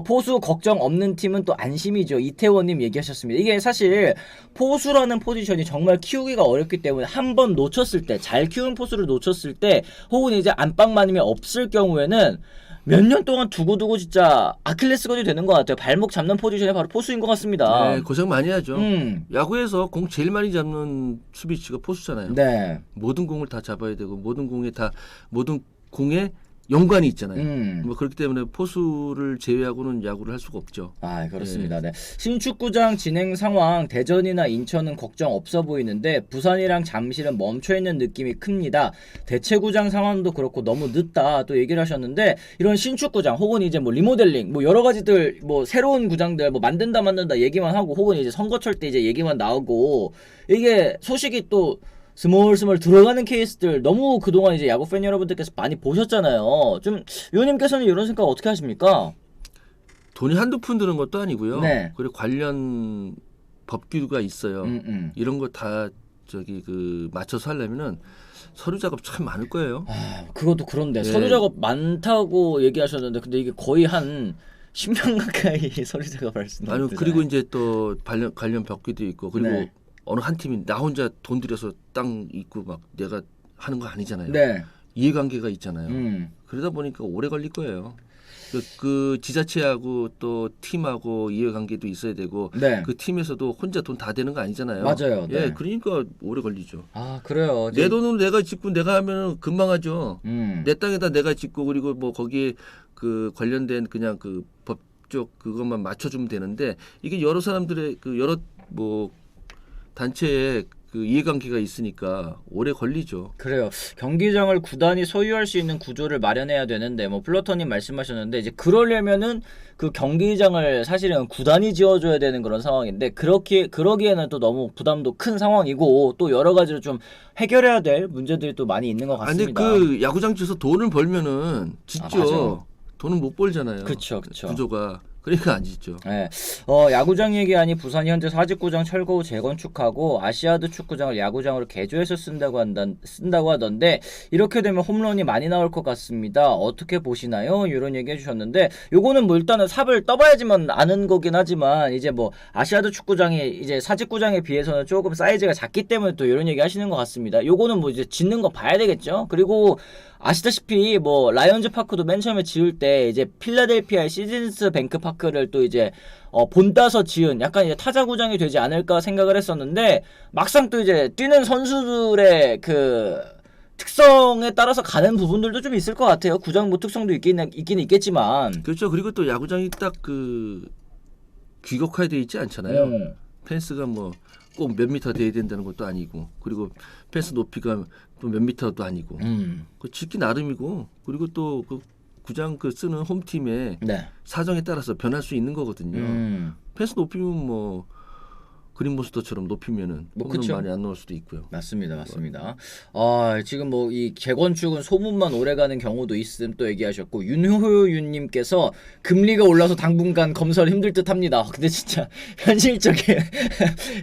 포수 걱정 없는 팀은 또 안심이죠. 이태원님 얘기하셨습니다. 이게 사실 포수라는 포지션이 정말 키우기가 어렵기 때문에 한 번 놓쳤을 때, 잘 키운 포수를 놓쳤을 때, 혹은 이제 안방마님이 없을 경우에는 몇 년 동안 두고두고 진짜 아킬레스건이 되는 것 같아요. 발목 잡는 포지션이 바로 포수인 것 같습니다. 네, 고생 많이 하죠. 야구에서 공 제일 많이 잡는 수비수가 포수잖아요. 네. 모든 공을 다 잡아야 되고 모든 공에 연관이 있잖아요. 뭐 그렇기 때문에 포수를 제외하고는 야구를 할 수가 없죠. 아, 그렇습니다. 네. 신축구장 진행 상황 대전이나 인천은 걱정 없어 보이는데 부산이랑 잠실은 멈춰 있는 느낌이 큽니다. 대체구장 상황도 그렇고 너무 늦다 또 얘기를 하셨는데, 이런 신축구장 혹은 이제 뭐 리모델링 뭐 여러 가지들 뭐 새로운 구장들 뭐 만든다 얘기만 하고, 혹은 이제 선거철 때 이제 얘기만 나오고, 이게 소식이 또 스멀스멀 들어가는 케이스들 너무 그동안 이제 야구 팬 여러분들께서 많이 보셨잖아요. 좀 위원님께서는 이런 생각 어떻게 하십니까? 돈이 한두 푼 드는 것도 아니고요. 네. 그리고 관련 법규가 있어요. 이런 거 다 맞춰서 하려면은 서류 작업 참 많을 거예요. 아, 그것도 그런데 네. 서류 작업 많다고 얘기하셨는데, 근데 이게 거의 한 10년 가까이 서류 작업할 수 있는. 아니, 그리고 이제 또 관련 법규도 있고, 그리고 네. 어느 한 팀이 나 혼자 돈 들여서 땅 있고 막 내가 하는 거 아니잖아요. 네. 이해관계가 있잖아요. 그러다 보니까 오래 걸릴 거예요. 그 지자체하고 또 팀하고 이해관계도 있어야 되고, 네. 그 팀에서도 혼자 돈 다 되는 거 아니잖아요. 맞아요. 네. 예, 그러니까 오래 걸리죠. 아, 그래요. 내 돈으로 내가 짓고 내가 하면은 금방 하죠. 음. 내 땅에다 내가 짓고, 그리고 뭐 거기에 그 관련된 그냥 그 법적 그것만 맞춰주면 되는데, 이게 여러 사람들의 여러 뭐 단체에 그 이해관계가 있으니까 오래 걸리죠. 그래요. 경기장을 구단이 소유할 수 있는 구조를 마련해야 되는데, 뭐 플러터님 말씀하셨는데, 이제 그러려면은 그 경기장을 사실은 구단이 지어줘야 되는 그런 상황인데, 그러기에는 또 너무 부담도 큰 상황이고, 또 여러 가지로 좀 해결해야 될 문제들이 또 많이 있는 것 같습니다. 아니, 그 야구장 지어서 돈을 벌면은 짓죠. 돈은 못 벌잖아요. 그쵸. 구조가. 그러니까 안 짓죠. 네. 야구장 얘기하니 부산이 현재 사직구장 철거 후 재건축하고 아시아드 축구장을 야구장으로 개조해서 쓴다고 하던데, 이렇게 되면 홈런이 많이 나올 것 같습니다. 어떻게 보시나요? 이런 얘기 해주셨는데, 요거는 뭐 일단은 삽을 떠봐야지만 아는 거긴 하지만, 이제 뭐 아시아드 축구장이 이제 사직구장에 비해서는 조금 사이즈가 작기 때문에 또 이런 얘기 하시는 것 같습니다. 요거는 뭐 이제 짓는 거 봐야 되겠죠. 그리고 아시다시피 뭐 라이온즈 파크도 맨 처음에 지을 때 이제 필라델피아의 시즌스 뱅크 파크를 또 이제 본따서 지은 약간 이제 타자구장이 되지 않을까 생각을 했었는데, 막상 또 이제 뛰는 선수들의 그 특성에 따라서 가는 부분들도 좀 있을 것 같아요. 구장 뭐 특성도 있긴 있겠지만. 그렇죠. 그리고 또 야구장이 딱 규격화되어 있지 않잖아요. 펜스가 뭐 꼭 몇 미터 돼야 된다는 것도 아니고, 그리고 펜스 높이가 또 몇 미터도 아니고, 그 짓기 나름이고, 그리고 또 그 구장 쓰는 홈팀의 네. 사정에 따라서 변할 수 있는 거거든요. 펜스 높이면 뭐 그린몬스터처럼 높이면은 뭐 홈런 그쵸. 많이 안 넣을 수도 있고요. 맞습니다. 지금 뭐 이 재건축은 소문만 오래가는 경우도 있음 또 얘기하셨고, 윤효윤님께서 금리가 올라서 당분간 검사를 힘들 듯합니다. 근데 진짜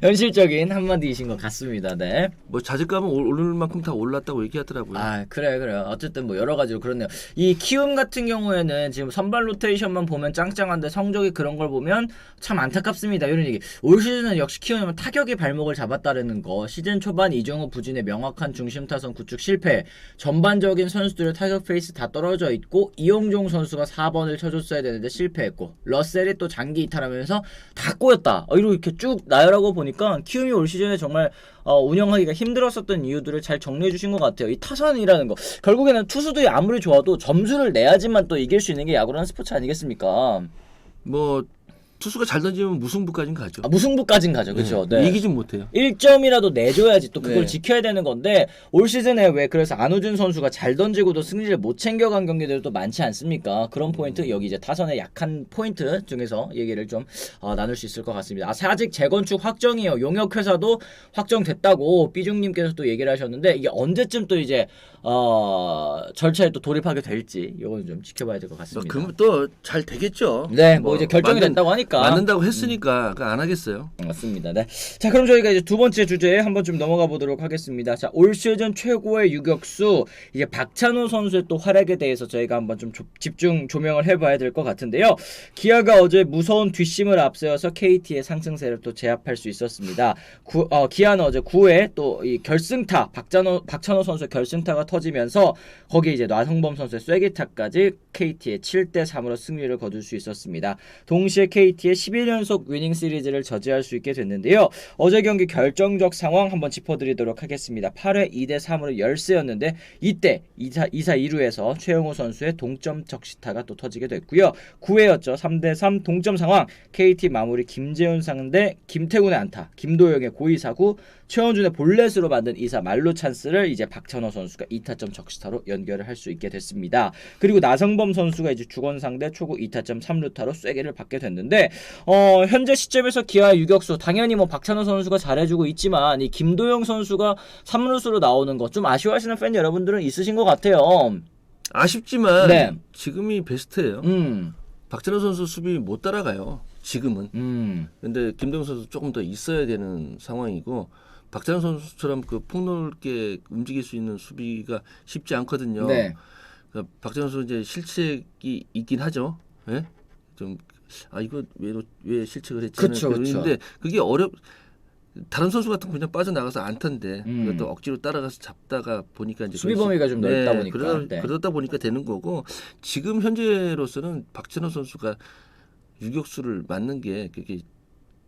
현실적인 한마디이신 것 같습니다. 네. 뭐 자직감은 오를 만큼 다 올랐다고 얘기하더라고요. 그래요. 어쨌든 뭐 여러 가지로 그렇네요. 이 키움 같은 경우에는 지금 선발 로테이션만 보면 짱짱한데 성적이 그런 걸 보면 참 안타깝습니다. 이런 얘기. 올 시즌은 역시 키움은 타격이 발목을 잡았다는 거. 시즌 초반 이정우 부진의 명확한 중심 타선 구축 실패. 전반적인 선수들의 타격 페이스 다 떨어져 있고, 이용종 선수가 4번을 쳐줬어야 되는데 실패했고, 러셀이 또 장기 이탈하면서 다 꼬였다. 이렇게 쭉 나열하고 보니까 키움이 올 시즌에 정말 운영하기가 힘들었었던 이유들을 잘 정리해 주신 것 같아요. 이 타선이라는 거. 결국에는 투수들이 아무리 좋아도 점수를 내야지만 또 이길 수 있는 게 야구라는 스포츠 아니겠습니까? 뭐 투수가 잘 던지면 무승부까지는 가죠. 무승부까진 가죠. 그렇죠. 네. 이기진 못해요. 1점이라도 내줘야지 또 그걸 네. 지켜야 되는 건데 올 시즌에 왜 그래서 안우준 선수가 잘 던지고도 승리를 못 챙겨간 경기들도 많지 않습니까? 그런 포인트 여기 이제 타선의 약한 포인트 중에서 얘기를 좀 나눌 수 있을 것 같습니다. 아직 재건축 확정이에요. 용역회사도 확정됐다고 삐중님께서 또 얘기를 하셨는데 이게 언제쯤 또 이제 절차에 또 돌입하게 될지 이건 좀 지켜봐야 될 것 같습니다. 그럼 또 잘 되겠죠. 네, 뭐 이제 결정이 됐다고 하니까 맞는다고 했으니까 안 하겠어요. 맞습니다. 네. 자, 그럼 저희가 이제 두 번째 주제에 한번 좀 넘어가 보도록 하겠습니다. 자, 올 시즌 최고의 유격수 이제 박찬호 선수의 또 활약에 대해서 저희가 한번 좀 집중 조명을 해봐야 될 것 같은데요. 기아가 어제 무서운 뒷심을 앞세워서 KT의 상승세를 또 제압할 수 있었습니다. 기아는 어제 9회 또 이 결승타 박찬호 선수의 결승타가 터지면서 거기에 이제 나성범 선수의 쐐기타까지 KT의 7대3으로 승리를 거둘 수 있었습니다. 동시에 KT의 11연속 위닝 시리즈를 저지할 수 있게 됐는데요. 어제 경기 결정적 상황 한번 짚어드리도록 하겠습니다. 8회 2대3으로 열세였는데 이때 2사 2루에서 최영호 선수의 동점 적시타가 또 터지게 됐고요. 9회였죠. 3대3 동점 상황 KT 마무리 김재훈 상대 김태훈의 안타, 김도영의 고의사구, 최원준의 볼넷으로 만든 2사 만루 찬스를 이제 박찬호 선수가 2타점 적시타로 연결을 할 수 있게 됐습니다. 그리고 나성범 선수가 이제 주건 상대 초구 2타점 3루타로 쐐기를 받게 됐는데 현재 시점에서 기아 유격수 당연히 뭐 박찬호 선수가 잘해주고 있지만 이 김도영 선수가 3루수로 나오는 거 좀 아쉬워하시는 팬 여러분들은 있으신 것 같아요. 아쉽지만 네. 지금이 베스트예요. 박찬호 선수 수비 못 따라가요. 지금은. 근데 김도영 선수 조금 더 있어야 되는 상황이고 박찬호 선수처럼 그 폭넓게 움직일 수 있는 수비가 쉽지 않거든요. 네. 그러니까 박찬호 선수 이제 실책이 있긴 하죠. 예? 좀 이거 왜 실책을 했지? 그쵸. 근데 그게 다른 선수 같은 거 그냥 빠져나가서 안타인데 그것도 억지로 따라가서 잡다가 보니까 이제 수비 범위가 좀 넓다 보니까 그러다 보니까 되는 거고 지금 현재로서는 박찬호 선수가 유격수를 맞는 게 그게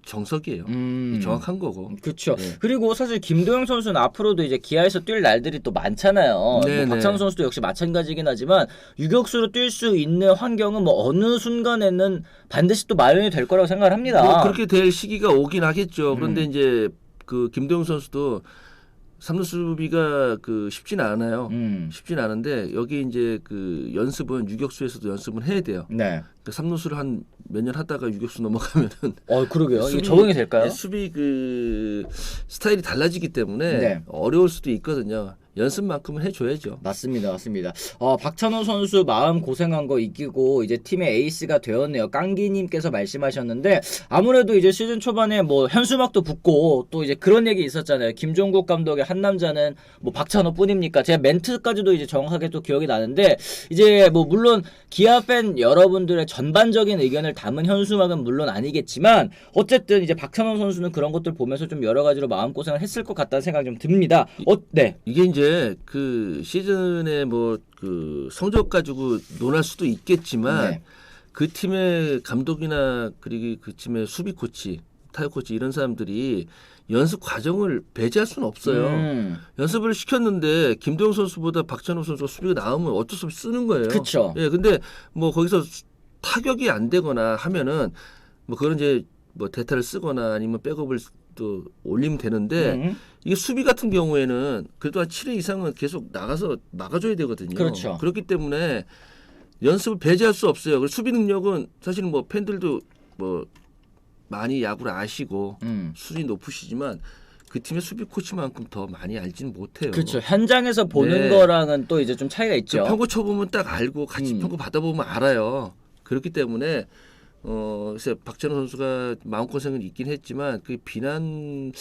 정석이에요. 정확한 거고. 그렇죠. 네. 그리고 사실 김도영 선수는 앞으로도 이제 기아에서 뛸 날들이 또 많잖아요. 네, 뭐 박찬호 선수도 역시 마찬가지긴 하지만 유격수로 뛸 수 있는 환경은 뭐 어느 순간에는 반드시 또 마련이 될 거라고 생각을 합니다. 뭐 그렇게 될 시기가 오긴 하겠죠. 그런데 이제 그 김도영 선수도 3루 수비가 쉽진 않아요. 쉽진 않은데 여기 이제 그 연습은 유격수에서도 연습은 해야 돼요. 네. 그 3루수를 한 몇 년 하다가 유격수 넘어가면은 그러게요. 이게 적응이 될까요? 네, 수비 스타일이 달라지기 때문에 네. 어려울 수도 있거든요. 연습만큼은 해줘야죠. 맞습니다. 박찬호 선수 마음 고생한 거 이기고 이제 팀의 에이스가 되었네요. 깡기님께서 말씀하셨는데 아무래도 이제 시즌 초반에 뭐 현수막도 붙고 또 이제 그런 얘기 있었잖아요. 김종국 감독의 한 남자는 뭐 박찬호뿐입니까? 제가 멘트까지도 이제 정확하게 또 기억이 나는데 이제 뭐 물론 기아 팬 여러분들의 전반적인 의견을 담은 현수막은 물론 아니겠지만 어쨌든 이제 박찬호 선수는 그런 것들 보면서 좀 여러 가지로 마음 고생을 했을 것 같다는 생각이 좀 듭니다. 네. 이게 이제 그 시즌에 성적 가지고 논할 수도 있겠지만 네. 그 팀의 감독이나 그리고 그 팀의 수비 코치, 타격 코치 이런 사람들이 연습 과정을 배제할 수는 없어요. 연습을 시켰는데 김도영 선수보다 박찬호 선수가 수비가 나오면 어쩔 수 없이 쓰는 거예요. 그렇죠. 예, 근데 뭐 거기서 타격이 안 되거나 하면은 뭐 그런 이제 뭐 대타를 쓰거나 아니면 백업을 또 올리면 되는데 이게 수비 같은 경우에는 그래도 한 7회 이상은 계속 나가서 막아줘야 되거든요. 그렇죠. 그렇기 때문에 연습을 배제할 수 없어요. 그리고 수비 능력은 사실은 뭐 팬들도 뭐 많이 야구를 아시고 수준이 높으시지만 그 팀의 수비 코치만큼 더 많이 알지는 못해요. 그렇죠. 현장에서 보는 네. 거랑은 또 이제 좀 차이가 있죠. 평고 쳐보면 딱 알고 같이 평고 받아보면 알아요. 그렇기 때문에 그래서 박찬호 선수가 마음고생은 있긴 했지만 그 비난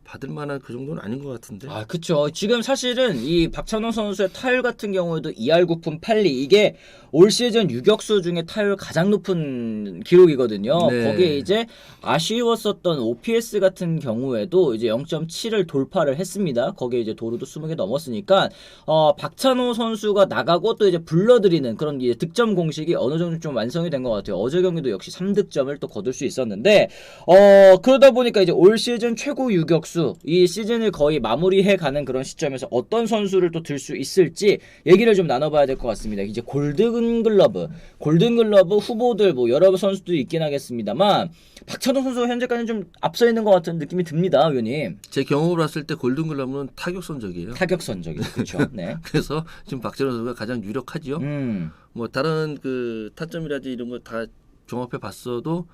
받을 만한 그 정도는 아닌 것 같은데. 그쵸. 지금 사실은 이 박찬호 선수의 타율 같은 경우에도 2할 9푼 8리 이게 올 시즌 유격수 중에 타율 가장 높은 기록이거든요. 네. 거기에 이제 아쉬웠었던 OPS 같은 경우에도 이제 0.7을 돌파를 했습니다. 거기에 이제 도루도 20개 넘었으니까 박찬호 선수가 나가고 또 이제 불러들이는 그런 이제 득점 공식이 어느 정도 좀 완성이 된 것 같아요. 어제 경기도 역시 역시 3득점을 또 거둘 수 있었는데 그러다 보니까 이제 올 시즌 최고 유격수 이 시즌을 거의 마무리해가는 그런 시점에서 어떤 선수를 또 들 수 있을지 얘기를 좀 나눠봐야 될 것 같습니다. 이제 골든글러브 후보들 뭐 여러 선수들이 있긴 하겠습니다만 박찬호 선수가 현재까지는 좀 앞서 있는 것 같은 느낌이 듭니다, 위원님. 제 경험으로 봤을 때 골든글러브는 타격선적이에요. 타격선적이죠, 그렇죠. 네. 그래서 지금 박찬호 선수가 가장 유력하지요. 뭐 다른 그 타점이라든지 이런 거 다 종합해 봤어도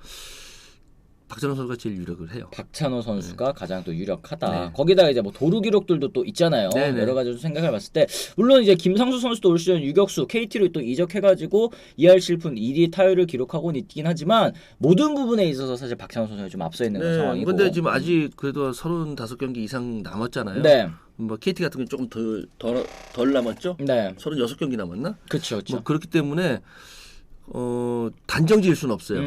박찬호 선수가 제일 유력을 해요. 박찬호 선수가 가장 또 유력하다. 네. 거기다가 이제 뭐 도루 기록들도 또 있잖아요. 네네. 여러 가지 생각해 봤을 때 물론 이제 김상수 선수도 올 시즌 유격수 KT로 또 이적해가지고 2할 7푼 1위 타율을 기록하고는 있긴 하지만 모든 부분에 있어서 사실 박찬호 선수가 좀 앞서 있는 네. 상황이고. 근데 지금 아직 그래도 35경기 이상 남았잖아요. 네. 뭐 KT 같은 경 조금 덜 남았죠? 네. 36경기 남았나? 그렇죠. 뭐 그렇기 때문에 단정지을 수는 없어요.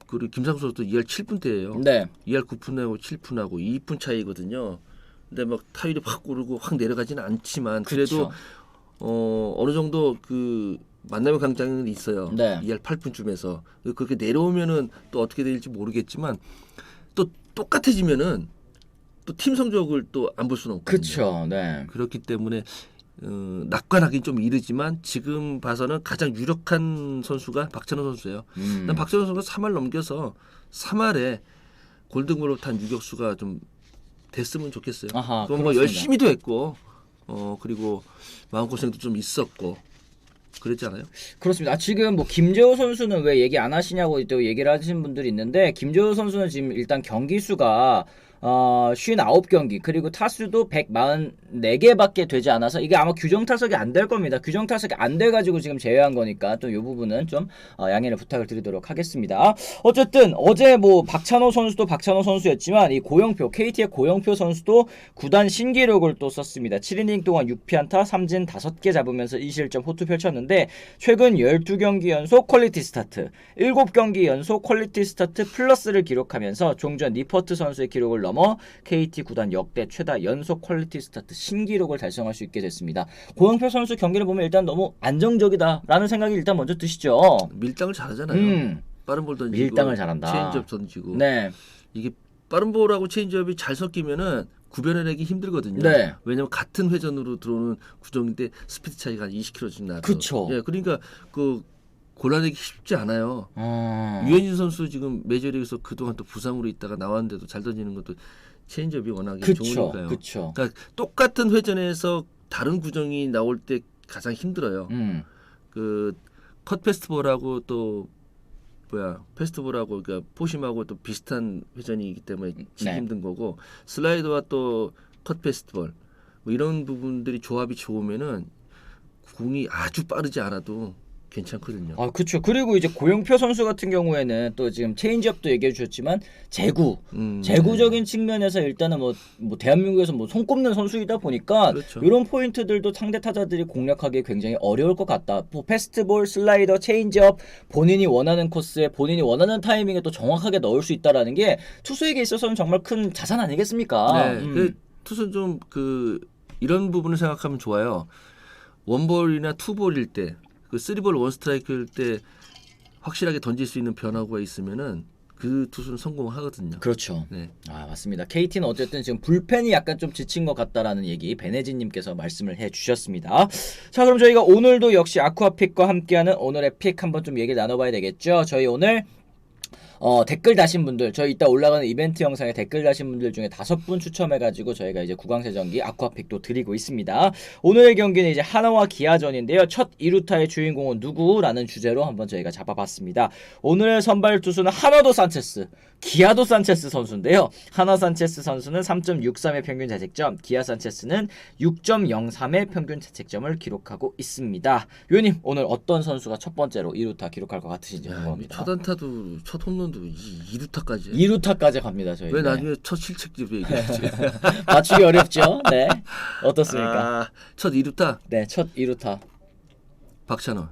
그리고 김상수 선수도 2할 7푼대예요. 네. 2할 9푼하고 7푼하고 2푼 차이거든요. 근데 막 타율이 확 오르고 확 내려가지는 않지만 그래도 그쵸. 어느 정도 그 만남의 강장은 있어요. 네. 2할 8푼쯤에서 그렇게 내려오면은 또 어떻게 될지 모르겠지만 또 똑같아지면은 또 팀 성적을 또 안 볼 수는 없거든요. 그렇죠. 네. 그렇기 때문에 낙관하기는 좀 이르지만 지금 봐서는 가장 유력한 선수가 박찬호 선수예요. 난 박찬호 선수가 3할 넘겨서 3할에 골든글러브 탄 유격수가 좀 됐으면 좋겠어요. 아하, 그건 뭐 그렇습니다. 열심히도 했고 그리고 마음고생도 좀 있었고 그랬지 않아요? 그렇습니다. 지금 뭐 김재호 선수는 왜 얘기 안 하시냐고 또 얘기를 하시는 분들이 있는데 김재호 선수는 지금 일단 경기 수가 59경기 그리고 타수도 144개밖에 되지 않아서 이게 아마 규정 타석이 안 될 겁니다. 규정 타석이 안 돼가지고 지금 제외한 거니까 또 이 부분은 좀 양해를 부탁을 드리도록 하겠습니다. 어쨌든 어제 뭐 박찬호 선수도 박찬호 선수였지만 이 고영표 KT의 고영표 선수도 구단 신기록을 또 썼습니다. 7이닝 동안 6피안타 3진 5개 잡으면서 2실점 호투 펼쳤는데 최근 12경기 연속 퀄리티 스타트 7경기 연속 퀄리티 스타트 플러스를 기록하면서 종전 니퍼트 선수의 기록을 넘어 KT 구단 역대 최다 연속 퀄리티 스타트 신기록을 달성할 수 있게 됐습니다. 고영표 선수 경기를 보면 일단 너무 안정적이다라는 생각이 일단 먼저 드시죠. 밀당을 잘하잖아요. 빠른 볼 던지고 밀당을 잘한다. 체인지업 던지고 네. 이게 빠른 볼하고 체인지업이 잘 섞이면은 구별해내기 힘들거든요. 네. 왜냐면 같은 회전으로 들어오는 구종인데 스피드 차이가 한 20km쯤 나서. 그쵸. 예, 그러니까 그 골라내기 쉽지 않아요. 유현진 선수 지금 메이저리그에서 그동안 또 부상으로 있다가 나왔는데도 잘 던지는 것도 체인지업이 워낙에 좋으니까요. 그쵸. 그러니까 똑같은 회전에서 다른 구종이 나올 때 가장 힘들어요. 그 컷 페스트볼하고 또 페스트볼하고 그러니까 포심하고 또 비슷한 회전이기 때문에 치기 네. 힘든 거고 슬라이더와 또 컷 페스트볼 뭐 이런 부분들이 조합이 좋으면은 공이 아주 빠르지 않아도 괜찮거든요. 그렇죠. 그리고 이제 고영표 선수 같은 경우에는 또 지금 체인지업도 얘기해 주셨지만 제구적인 측면에서 일단은 뭐 대한민국에서 뭐 손꼽는 선수이다 보니까 그렇죠. 이런 포인트들도 상대 타자들이 공략하기 굉장히 어려울 것 같다. 뭐 페스트볼, 슬라이더, 체인지업 본인이 원하는 코스에 본인이 원하는 타이밍에 또 정확하게 넣을 수 있다라는 게 투수에게 있어서는 정말 큰 자산 아니겠습니까? 네, 그 투수는 좀 그 이런 부분을 생각하면 좋아요. 원볼이나 투볼일 때, 그 쓰리볼 원스트라이크일 때 확실하게 던질 수 있는 변화구가 있으면은 그 투수는 성공하거든요. 그렇죠. 네. 맞습니다. KT는 어쨌든 지금 불펜이 약간 좀 지친 것 같다라는 얘기 베네진님께서 말씀을 해주셨습니다. 자, 그럼 저희가 오늘도 역시 아쿠아픽과 함께하는 오늘의 픽 한번 좀 얘기를 나눠봐야 되겠죠. 저희 오늘 댓글 다신 분들, 저희 이따 올라가는 이벤트 영상에 댓글 다신 분들 중에 5분 추첨해가지고 저희가 이제 구강세정기 아쿠아픽도 드리고 있습니다. 오늘의 경기는 이제 하나와 기아전인데요. 첫 2루타의 주인공은 누구라는 주제로 한번 저희가 잡아봤습니다. 오늘의 선발 투수는 하나도 산체스, 기아도 산체스 선수인데요. 하나 산체스 선수는 3.63의 평균 자책점, 기아 산체스는 6.03의 평균 자책점을 기록하고 있습니다. 위원님, 오늘 어떤 선수가 첫 번째로 2루타 기록할 것 같으신지 궁금합니다. 첫 안타도 첫 홈런도 2루타까지. 2루타까지 갑니다. 저희. 왜 나중에 첫 실책집 얘기하지? 맞추기 어렵죠? 네. 어떻습니까? 첫 2루타? 네, 첫 2루타. 박찬호.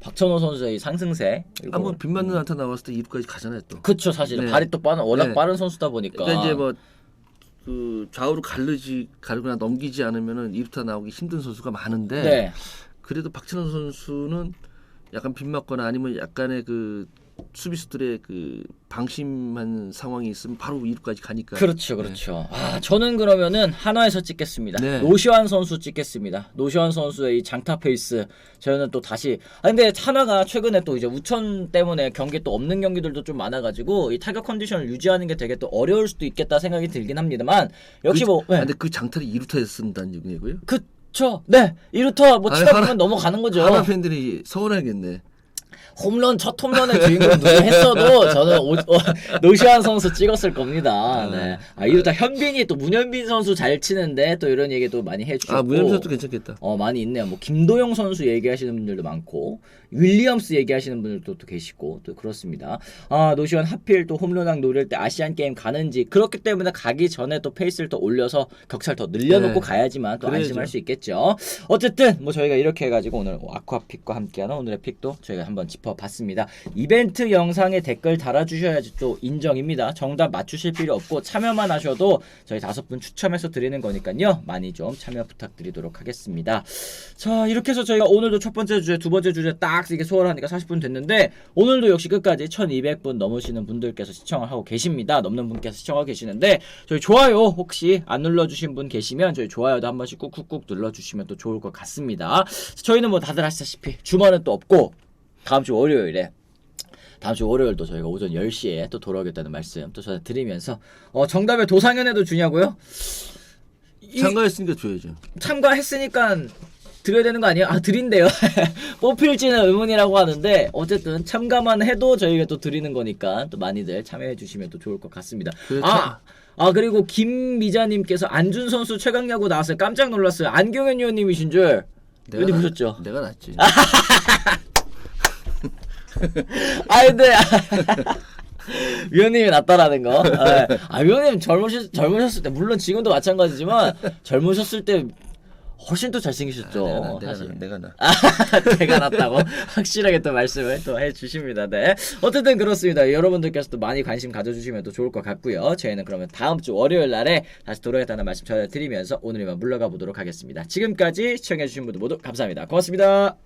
박찬호 선수의 상승세. 한번 빗 맞는 안타 나왔을 때 2루까지 가잖아요 또. 그쵸, 사실은 네. 발이 또 워낙 네. 빠른 선수다 보니까. 그러니까 이제 뭐 그 좌우로 가르거나 넘기지 않으면은 2루타 나오기 힘든 선수가 많은데 네. 그래도 박찬호 선수는 약간 빗맞거나 아니면 약간의 그 수비수들의 그 방심한 상황이 있으면 바로 2루까지 가니까. 그렇죠, 그렇죠. 저는 그러면은 한화에서 찍겠습니다. 네. 노시환 선수 찍겠습니다. 노시환 선수의 이 장타 페이스. 저는 또 다시. 근데 한화가 최근에 또 이제 우천 때문에 경기 또 없는 경기들도 좀 많아가지고 이 타격 컨디션을 유지하는 게 되게 또 어려울 수도 있겠다 생각이 들긴 합니다만 역시 뭐. 네. 근데 그 장타를 2루타에서 쓴다는 얘기고요. 그쵸. 네. 이루터 뭐 치다 보면 넘어가는 거죠. 한화 팬들이 서운하겠네. 홈런 첫 홈런의 주인공 누구 했어도 저는 노시환 선수 찍었을 겁니다. 네. 이러다 현빈이 또 문현빈 선수 잘 치는데 또 이런 얘기 또 많이 해주셨고. 문현빈 선수 괜찮겠다. 많이 있네요. 뭐 김도영 선수 얘기하시는 분들도 많고 윌리엄스 얘기하시는 분들도 또 계시고 또 그렇습니다. 노시환 하필 또 홈런왕 노릴 때 아시안 게임 가는지 그렇기 때문에 가기 전에 또 페이스를 더 올려서 격차를 더 늘려놓고 네. 가야지만 또 그래야죠. 안심할 수 있겠죠. 어쨌든 뭐 저희가 이렇게 해가지고 오늘 아쿠아픽과 함께하는 오늘의 픽도 저희가 한번 짚어봤습니다. 이벤트 영상에 댓글 달아주셔야지 또 인정입니다. 정답 맞추실 필요 없고 참여만 하셔도 저희 5분 추첨해서 드리는 거니까요. 많이 좀 참여 부탁드리도록 하겠습니다. 자, 이렇게 해서 저희가 오늘도 첫 번째 주제, 두 번째 주제 딱 이렇게 소화하니까 40분 됐는데 오늘도 역시 끝까지 1200분 넘으시는 분들께서 시청을 하고 계십니다. 넘는 분께서 시청하고 계시는데 저희 좋아요 혹시 안 눌러주신 분 계시면 저희 좋아요도 한 번씩 꾹꾹꾹 눌러주시면 또 좋을 것 같습니다. 저희는 뭐 다들 아시다시피 주말은 또 없고 다음 주 월요일도 저희가 오전 10시에 또 돌아오겠다는 말씀 또 전해드리면서 정답에 도상현에도 주냐고요? 참가했으니까 줘야죠. 참가했으니까 드려야 되는 거 아니에요? 드린대요. 뽑힐지는 의문이라고 하는데 어쨌든 참가만 해도 저희가 또 드리는 거니까 또 많이들 참여해 주시면 또 좋을 것 같습니다. 그리고 김미자님께서 안준 선수 최강야구 나왔어요. 깜짝 놀랐어요. 안경현 의원님이신 줄. 어디 보셨죠? 내가 낫지. 근데 위원님이 낫다라는 거. 위원님 젊으셨을 때 물론 지금도 마찬가지지만 젊으셨을 때 훨씬 더 잘생기셨죠. 내가 나. 내가 낫다고 확실하게 또 말씀을 또 해주십니다. 네. 어쨌든 그렇습니다. 여러분들께서도 많이 관심 가져주시면 또 좋을 것 같고요. 저희는 그러면 다음 주 월요일 날에 다시 돌아오겠다는 말씀 전해드리면서 오늘 이만 물러가 보도록 하겠습니다. 지금까지 시청해주신 분들 모두 감사합니다. 고맙습니다.